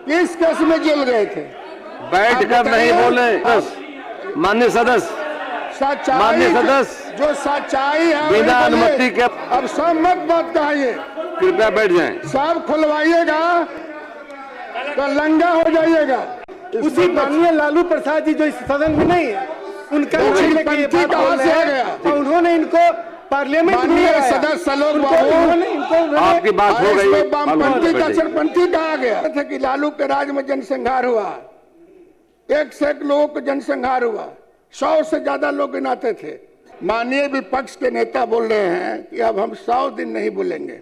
किस केस में जेल गए थे? बैठ कर नहीं बोले। माननीय सदस्य, सच्चाई, माननीय सदस्य, जो सच्चाई है बिना वही बोलिए। अनुमति के अब सब मत बात कहिए, कृपया बैठ जाएं। सब खुलवाइएगा तो लंगा हो जाइएगा। उसी माननीय लालू प्रसाद जी जो इस सदन में नहीं है, उनका छीनने की ये बात बोल रहे हैं और उन्होंने इनको पार्लियामेंट में माननीय लगाया। सदस्य लोग उन्होंने आपकी बात हो गई। वामपंथी का चरपंथी कहा गया था कि लालू के राज में जनसंहार हुआ, एक से एक लोगों को जनसंहार हुआ, 100 से ज्यादा लोग गिनाते थे। माननीय विपक्ष के नेता बोल रहे हैं कि अब हम 100 दिन नहीं बोलेंगे।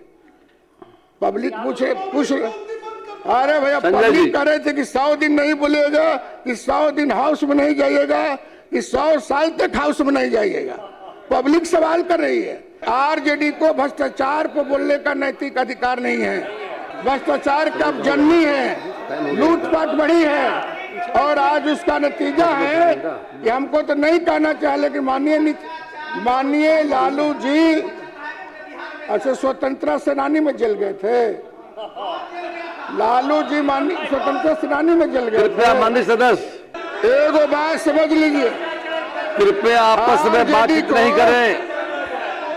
पब्लिक पूछ अरे भैया, पब्लिक कह रहे थे कि 100 दिन नहीं बोलेगा, कि 100 दिन हाउस में नहीं जाइएगा, कि 100 साल तक हाउस में नहीं जाइएगा। पब्लिक सवाल कर रही है। आरजेडी को भ्रष्टाचार को बोलने का नैतिक अधिकार नहीं है। भ्रष्टाचार कब जन्मी है, लूटपाट बढ़ी है और आज उसका नतीजा है कि हमको तो नहीं कहना चाहिए, लेकिन माननीय लालू जी अच्छा स्वतंत्रता सेनानी में जल गए थे। लालू जी माननीय स्वतंत्रता सेनानी में जल गए। कृपया माननीय सदस्य, एगो बात समझ लीजिए, कृपया आपस में बातचीत नहीं करें।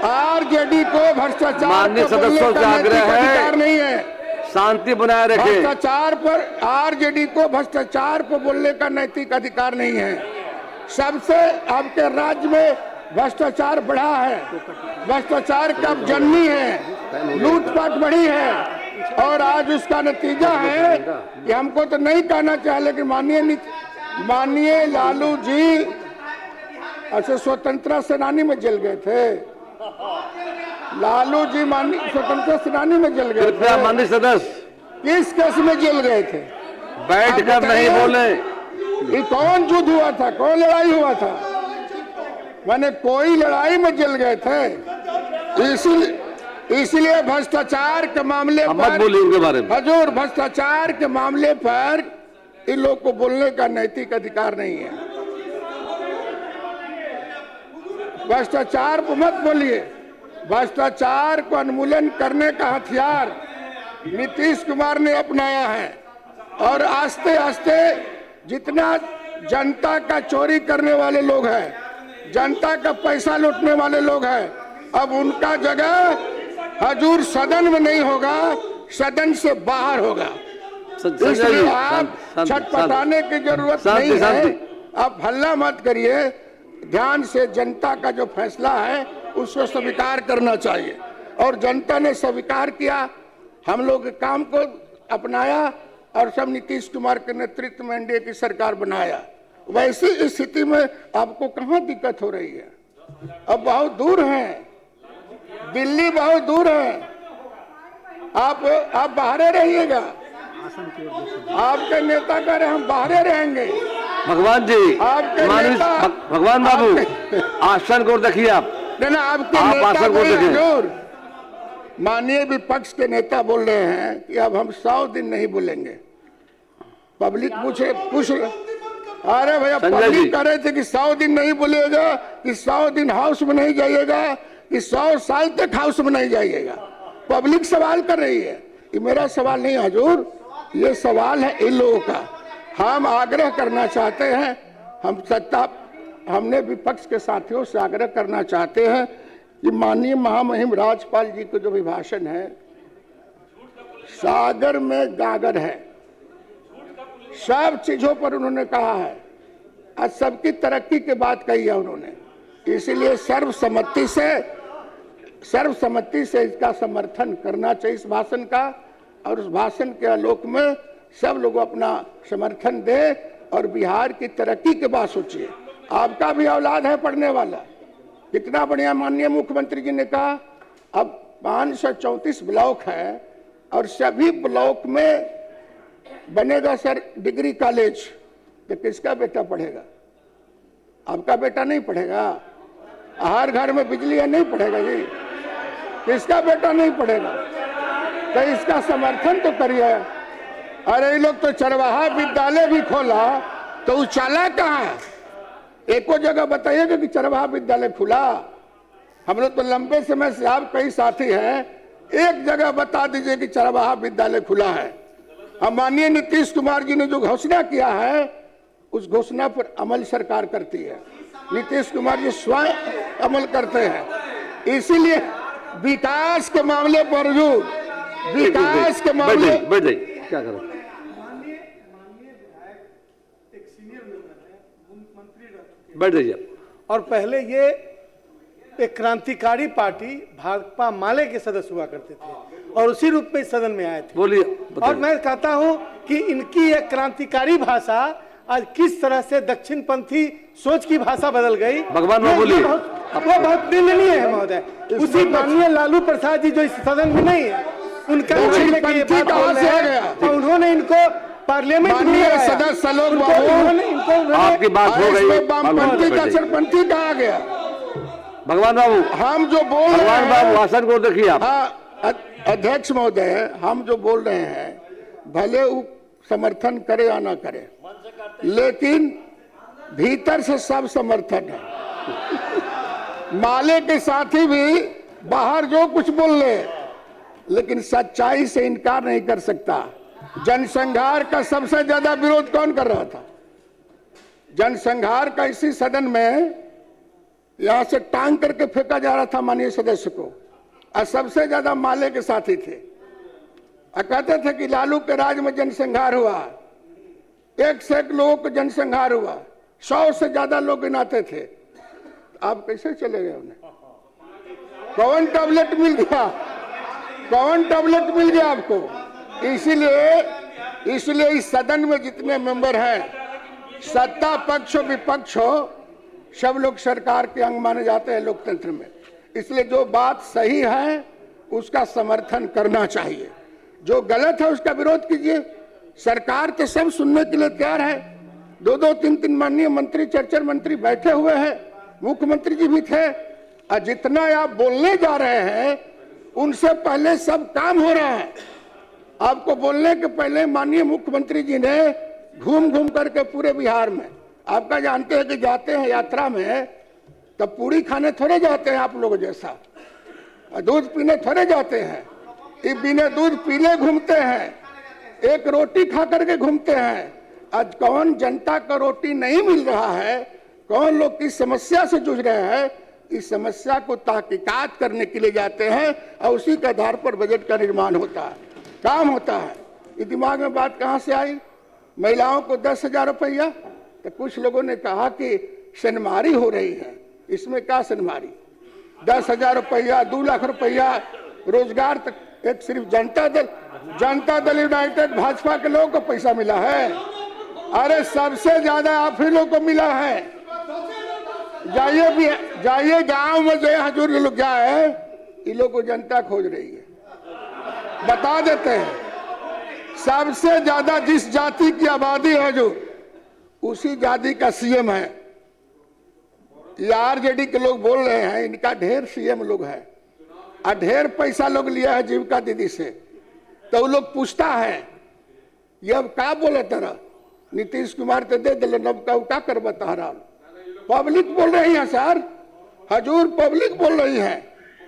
आरजेडी को भ्रष्टाचार माननीय को बोलने सदस्यों से का आग्रह नैतिक है, अधिकार नहीं है। शांति बनाए रखें। भ्रष्टाचार पर आरजेडी को भ्रष्टाचार को बोलने का नैतिक अधिकार नहीं है। सबसे आपके राज्य में भ्रष्टाचार बढ़ा है, भ्रष्टाचार कब जन्मी है, लूटपाट बढ़ी है और आज उसका नतीजा है कि हमको तो नहीं कहना चाहिए, लेकिन माननीय लालू जी अच्छा स्वतंत्रता सेनानी में जल गए थे। लालू जी माननीय स्वतंत्रता सेनानी में जल गए। कृपया माननीय सदस्य, किस केस में जेल गए थे? बैठ कर नहीं बोले। ये कौन युद्ध हुआ था, कौन लड़ाई हुआ था? मैंने कोई लड़ाई में जल गए थे। इसलिए भ्रष्टाचार के मामले पर मत बोलिए उनके बारे में। हजूर, भ्रष्टाचार के मामले पर इन लोग को बोलने का नैतिक अधिकार नहीं है। भ्रष्टाचार को मत बोलिए। भ्रष्टाचार को उन्मूलन करने का हथियार नीतीश कुमार ने अपनाया है और आस्ते आस्ते जितना जनता का चोरी करने वाले लोग हैं, जनता का पैसा लूटने वाले लोग हैं, अब उनका जगह हजूर सदन में नहीं होगा, सदन से बाहर होगा। इसलिए आप छटपटाने की जरूरत नहीं है। आप हल्ला मत करिए, ध्यान से जनता का जो फैसला है उसको स्वीकार करना चाहिए और जनता ने स्वीकार किया। हम लोग काम को अपनाया और सब नीतीश कुमार के नेतृत्व में एनडीए की सरकार बनाया। वैसी स्थिति में आपको कहाँ दिक्कत हो रही है? अब बहुत दूर हैं, दिल्ली बहुत दूर है। आप बाहर रहिएगा। आपके नेता कह रहे हम बाहर रहेंगे। भगवान जी, भगवान बाबू आसन को देखिए। आप ना आपके आसन को देखिए। माननीय विपक्ष के नेता बोल रहे हैं कि अब हम 100 दिन नहीं बोलेंगे। पब्लिक पूछ अरे भैया, पब्लिक कह रहे थे कि 100 दिन नहीं बोलेगा, कि 100 दिन हाउस में नहीं जाइएगा, कि 100 साल तक हाउस में नहीं जाइएगा। पब्लिक सवाल कर रही है। ये मेरा सवाल नहीं हजूर, ये सवाल है इन लोगों का। हम आग्रह करना चाहते हैं, हमने विपक्ष के साथियों से आग्रह करना चाहते हैं कि माननीय महामहिम राज्यपाल जी का जो अभिभाषण है, सागर में गागर है, सब चीजों पर उन्होंने कहा है, आज सबकी तरक्की की बात कही है उन्होंने। इसलिए सर्वसम्मति से इसका समर्थन करना चाहिए, इस भाषण का, और उस भाषण के आलोक में सब लोग अपना समर्थन दे और बिहार की तरक्की के बात सोचिए। आपका भी औलाद है पढ़ने वाला, कितना बढ़िया माननीय मुख्यमंत्री जी ने कहा। अब 534 ब्लॉक है और सभी ब्लॉक में बनेगा सर डिग्री कॉलेज। तो किसका बेटा पढ़ेगा? आपका बेटा नहीं पढ़ेगा? हर घर में बिजली है, नहीं पढ़ेगा जी? किसका बेटा नहीं पढ़ेगा? तो इसका समर्थन तो करिए। अरे ये लोग तो चरवाहा विद्यालय भी खोला, तो उचाला कहाँ है? एको जगह बताइएगा कि चरवाहा विद्यालय खुला। हम लोग तो लंबे समय से, आप कई साथी हैं, एक जगह बता दीजिए कि चरवाहा विद्यालय खुला है। अब माननीय नीतीश कुमार जी ने जो घोषणा किया है उस घोषणा पर अमल सरकार करती है। नीतीश कुमार जी स्वयं अमल करते हैं। इसीलिए विकास के मामले पर जो विकास के मामले बैठ जाइए क्या करो बैठ जाइए। और पहले ये एक क्रांतिकारी पार्टी भाकपा माले के सदस्य हुआ करते थे और उसी रूप में सदन में आए थे। बोलिए और मैं कहता हूं कि इनकी एक क्रांतिकारी भाषा आज किस तरह से दक्षिणपंथी सोच की भाषा बदल गई, भगवान में बोलिए। वो बहुत निंदनीय है महोदय। उसी माननीय लालू प्रसाद जी जो इस सदन में नहीं है, उनका उन्होंने इनको पार्लियामेंट में सदस्य लोग आपकी बात हो गई। वामपंथी का चरपंथी कहा गया। भगवान बाबू हम जो बोल भगवान बाबू आसन को देखिए आप। हाँ अध्यक्ष महोदय, हम जो बोल रहे हैं भले वो समर्थन करे या ना करे, लेकिन भीतर से सब समर्थन है। माले के साथी भी बाहर जो कुछ बोल ले, लेकिन सच्चाई से इनकार नहीं कर सकता। जनसंहार का सबसे ज्यादा विरोध कौन कर रहा था? जनसंहार का इसी सदन में यहां से टांग करके फेंका जा रहा था माननीय सदस्य को, और सबसे ज्यादा माले के साथी थे। कहते थे कि लालू के राज में जनसंहार हुआ, एक से एक लोगों को जनसंहार हुआ, 100 से ज्यादा लोग गिनाते थे। आप कैसे चले गए? उन्हें कौन टैबलेट मिल गया? कौन टैबलेट मिल गया आपको? इसलिए इस सदन में जितने मेंबर हैं, सत्ता पक्ष हो विपक्ष हो, सब लोग सरकार के अंग माने जाते हैं लोकतंत्र में। इसलिए जो बात सही है उसका समर्थन करना चाहिए, जो गलत है उसका विरोध कीजिए। सरकार तो सब सुनने के लिए तैयार है। 2-2, 3-3 माननीय मंत्री, 4-4 मंत्री बैठे हुए हैं, मुख्यमंत्री जी भी थे। और जितना आप बोलने जा रहे हैं उनसे पहले सब काम हो रहा है। आपको बोलने के पहले माननीय मुख्यमंत्री जी ने घूम घूम करके पूरे बिहार में, आपका जानते हैं कि जाते हैं यात्रा में तब पूरी खाने थोड़े जाते हैं आप लोग जैसा, दूध पीने थोड़े जाते हैं। ये बिना दूध पीले घूमते हैं, एक रोटी खा करके घूमते हैं। आज कौन जनता को रोटी नहीं मिल रहा है, कौन लोग किस समस्या से जूझ रहे हैं, इस समस्या को तहकीकात करने के लिए जाते हैं और उसी के आधार पर बजट का निर्माण होता है, काम होता है। ये दिमाग में बात कहाँ से आई? महिलाओं को 10,000 रुपया, तो कुछ लोगों ने कहा कि सनमारी हो रही है। इसमें क्या सनमारी? 10,000 रुपया, 2 लाख रुपया रोजगार तक एक सिर्फ जनता दल यूनाइटेड भाजपा के लोगों को पैसा मिला है। अरे सबसे ज्यादा आप ही लोग को मिला है। जाइए गांव में जो हजूर लोग क्या है, ये लोग को जनता खोज रही है। बता देते हैं सबसे ज्यादा जिस जाति की आबादी है जो, उसी जाति का सीएम है। ये आरजेडी के लोग बोल रहे हैं इनका ढेर सीएम लोग है और ढेर पैसा लोग लिया है जीविका दीदी से। तो वो लोग पूछता है ये अब क्या बोले तरह नीतीश कुमार तो दे दिले, नब का क्या कर बता रहा? पब्लिक बोल रही है सर, हजूर पब्लिक बोल रही है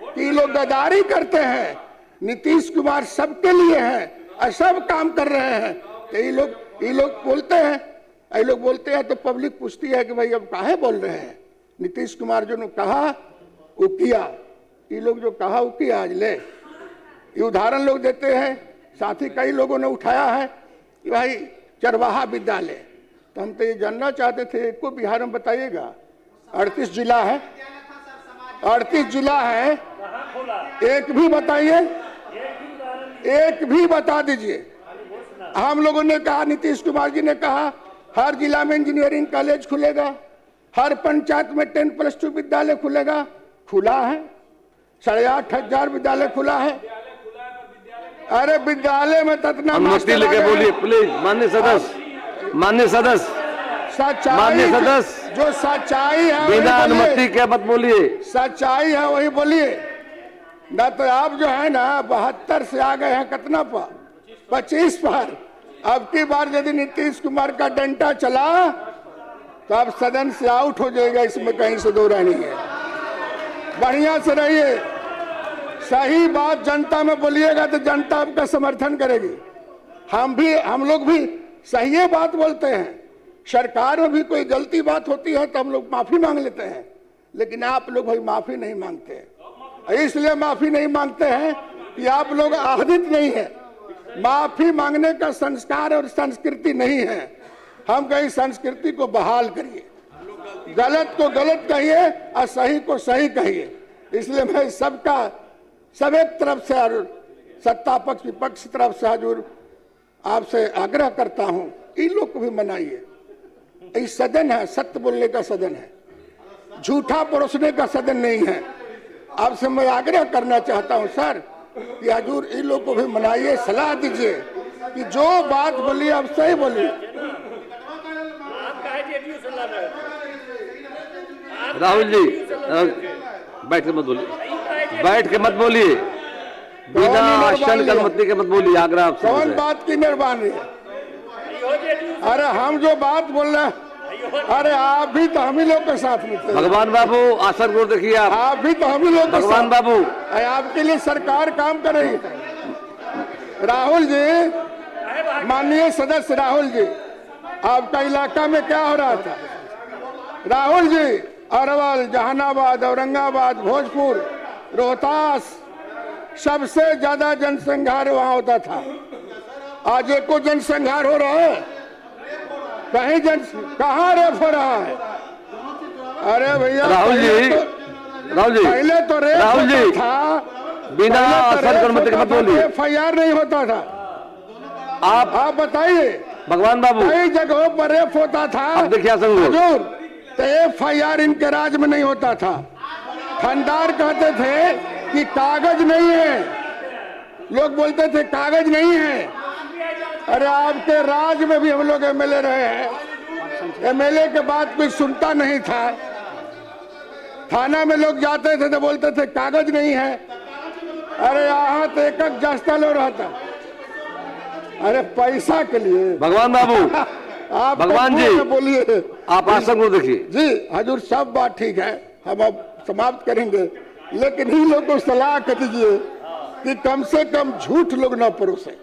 कि ये लोग गद्दारी करते हैं, नीतीश कुमार सबके लिए हैं और सब काम कर रहे हैं। तो ये लोग बोलते हैं, ये लोग बोलते हैं तो पब्लिक पूछती है कि भाई अब काहे बोल रहे हैं? नीतीश कुमार जो ने कहा वो किया, ये लोग जो कहा वो किया। आज ले ये उदाहरण लोग देते हैं, साथ ही कई लोगों ने उठाया है कि भाई चरवाहा विद्यालय, तो हम तो ये जानना चाहते थे एक को बिहार में बताइएगा। 38 जिला है, 38 जिला है, एक भी बताइए, एक भी बता दीजिए। हम लोगों ने कहा, नीतीश कुमार जी ने कहा हर जिला में इंजीनियरिंग कॉलेज खुलेगा, हर पंचायत में 10+2 विद्यालय खुलेगा। खुला है, 8,500 विद्यालय खुला है। अरे विद्यालय में ततना अनुमति लेके बोलिए प्लीज। माननीय सदस्य जो सच्चाई है बिना अनुमति के मत बोलिए। सच्चाई है वही बोलिए ना। तो आप जो है ना 72 से आ गए हैं कितना पर? 25 पर। अब की बार यदि नीतीश कुमार का डंडा चला तो आप सदन से आउट हो जाएगा, इसमें कहीं से दो राय नहीं है। बढ़िया से रहिए, सही बात जनता में बोलिएगा तो जनता आपका समर्थन करेगी। हम लोग भी सही बात बोलते हैं। सरकार में भी कोई गलती बात होती है तो हम लोग माफी मांग लेते हैं, लेकिन आप लोग भाई माफी नहीं मांगते। इसलिए माफी नहीं मांगते हैं कि आप लोग आहदित नहीं है। माफी मांगने का संस्कार और संस्कृति नहीं है। हम कहीं संस्कृति को बहाल करिए, गलत को गलत कहिए और सही को सही कहिए। इसलिए मैं सब एक तरफ से और सत्ता पक्ष विपक्ष तरफ से हजूर आपसे आग्रह करता हूं, इन लोग को भी मनाइए। ये सदन है, सत्य बोलने का सदन है, झूठा परोसने का सदन नहीं है। आपसे मैं आग्रह करना चाहता हूं सर कि हजूर इन लोग को भी मनाइए, सलाह दीजिए कि जो बात बोलिए आप सही बोलिए। राहुल जी बैठ के मत बोलिए, बैठ के मत बोलिए, बिना आश्चर्य की अनुमति के मत बोलिए। आग्रह आपसे कौन बात की मेहरबानी है? अरे हम जो बात बोल रहे हैं, अरे आप भी तो हम ही लोग के साथ में थे। भगवान बाबू आसन को देखिए, आप भी तो हम ही लोग भगवान बाबू आपके लिए सरकार काम कर रही है। राहुल जी, माननीय सदस्य राहुल जी, आपका इलाका में क्या हो रहा था? राहुल जी, अरवल, जहानाबाद, औरंगाबाद, भोजपुर, रोहतास, सबसे ज्यादा जनसंहार वहां होता था। आज एको जनसंहार हो रहा है? कहीं कहाँ रेप हो रहा है? अरे भैया राहुल जी, पहले तो रेप राहुल जी था, बिना आश्चर्य की अनुमति के मत बोलिए। FIR नहीं होता था। आप बताइए, भगवान बाबू कई जगहों पर रेप होता था। अब देखिए हजूर, तो FIR इनके राज में नहीं होता था। थानेदार कहते थे कि कागज नहीं है, लोग बोलते थे कागज नहीं है। अरे आपके राज में भी हम लोग MLA रहे हैं, MLA के बाद कोई सुनता नहीं था। थाना में लोग जाते थे तो बोलते थे कागज नहीं है। अरे यहाँ तो एक जास्ता लो रहा था, अरे पैसा के लिए। भगवान बाबू आप भगवान जी बोलिए, आप आसन को देखिए। जी हजूर, सब बात ठीक है, हम अब समाप्त करेंगे, लेकिन इन लोग को सलाह कर दीजिए कि कम से कम झूठ लोग ना परोसे,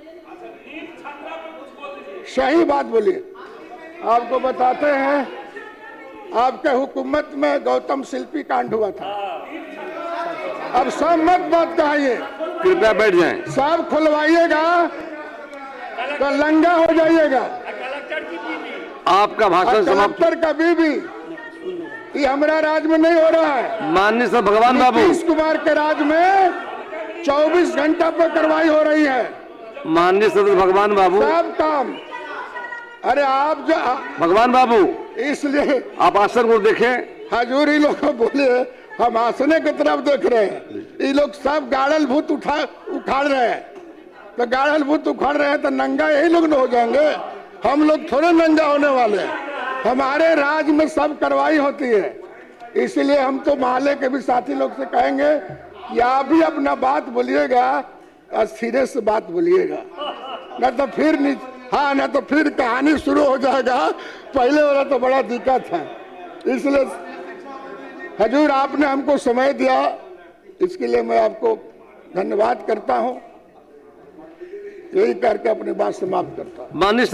सही बात बोलिए। आपको बताते हैं, आपके हुकूमत में गौतम शिल्पी कांड हुआ था। अब सब मत बात कहिए, कृपया बैठ जाएं। सब खुलवाइएगा तो लंगा हो जाइएगा। आपका भाषण समाप्त। कलेक्टर का बीबी, ये हमारा राज में नहीं हो रहा है। माननीय सर भगवान बाबू, नीतीश कुमार के राज में 24 घंटा पर कार्रवाई हो रही है। माननीय सदस्य भगवान बाबू, सब काम। अरे आप जो भगवान बाबू, इसलिए आप आसन को देखें। हजूर ही लोग बोले, हम आसने की तरफ देख रहे हैं, ये लोग सब गाड़ल भूत उखाड़ रहे हैं। तो गाड़ल भूत उखाड़ रहे हैं तो नंगा यही लोग न हो जाएंगे। हम लोग थोड़े नंगा होने वाले हैं। हमारे राज में सब कार्रवाई होती है। इसलिए हम तो मोहल्ले के भी साथी लोग से कहेंगे कि आप भी अपना बात बोलिएगा और सिरे से बात बोलिएगा, न तो फिर हाँ, न तो फिर कहानी शुरू हो जाएगा। पहले वाला तो बड़ा दिक्कत है। इसलिए हजूर, आपने हमको समय दिया, इसके लिए मैं आपको धन्यवाद करता हूं। यही करके अपनी बात समाप्त करता हूं। माननीय